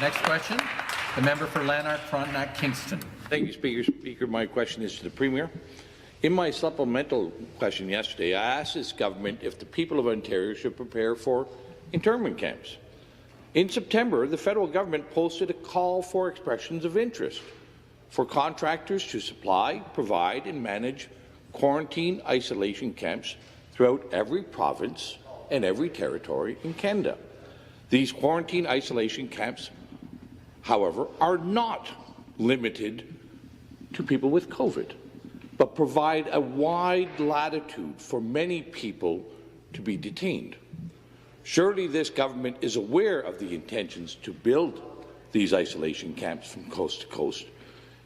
The next question, the member for Lanark-Frontenac-Kingston. Thank you, Speaker. My question is to the Premier. In my supplemental question yesterday, I asked this government if the people of Ontario should prepare for internment camps. In September, the federal government posted a call for expressions of interest for contractors to supply, provide and manage quarantine isolation camps throughout every province and every territory in Canada. These quarantine isolation camps, however, are not limited to people with COVID, but provide a wide latitude for many people to be detained. Surely this government is aware of the intentions to build these isolation camps from coast to coast.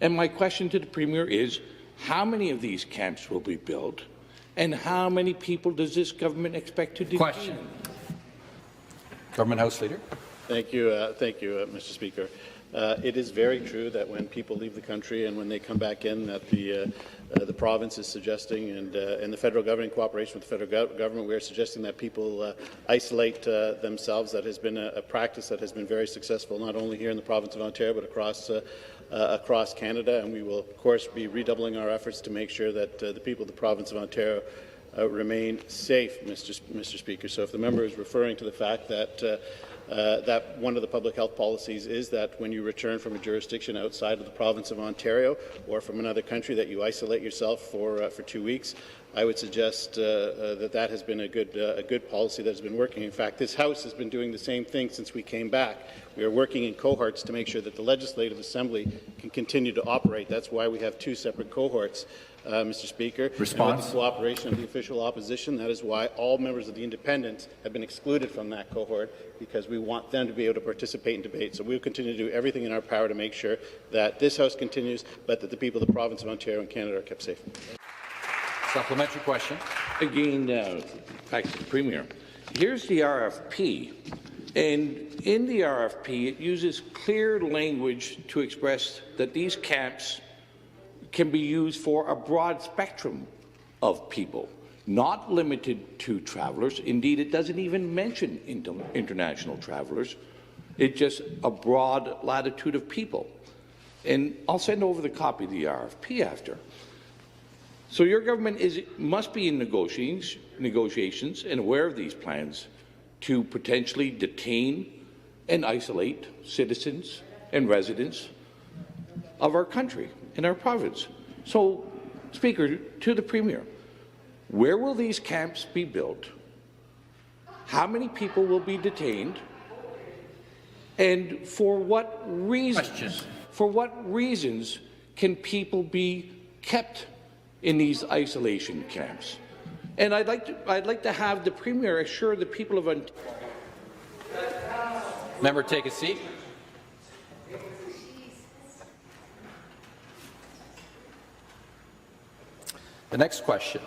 And my question to the Premier is, how many of these camps will be built, and how many people does this government expect to detain? Question. Government House Leader. Thank you, Mr. Speaker. It is very true that when people leave the country and when they come back in, that the province is suggesting, and the federal government, in cooperation with the federal government, we are suggesting that people isolate themselves. That has been a practice that has been very successful, not only here in the province of Ontario, but across Canada. And we will, of course, be redoubling our efforts to make sure that the people of the province of Ontario remain safe, Mr. Speaker. So if the member is referring to the fact that that one of the public health policies is that when you return from a jurisdiction outside of the province of Ontario or from another country, that you isolate yourself for 2 weeks, I would suggest that has been a good policy that has been working. In fact, this House has been doing the same thing since we came back. We are working in cohorts to make sure that the Legislative Assembly can continue to operate. That's why we have 2 separate cohorts, Mr. Speaker. Response. With the cooperation of the official opposition, that is why all members of the Independents have been excluded from that cohort, because we want them to be able to participate in debate. So we will continue to do everything in our power to make sure that this House continues, but that the people of the province of Ontario and Canada are kept safe. Supplementary question. Again, back to the Premier. Here's the RFP, and in the RFP it uses clear language to express that these camps can be used for a broad spectrum of people, not limited to travellers. Indeed, it doesn't even mention international travellers. It's just a broad latitude of people. And I'll send over the copy of the RFP after. So your government must be in negotiations and aware of these plans to potentially detain and isolate citizens and residents of our country in our province. So, Speaker, to the Premier, where will these camps be built? How many people will be detained? And for what reasons? Question. For what reasons can people be kept in these isolation camps? And I'd like to have the Premier assure the people of Ontario. Member, take a seat. The next question,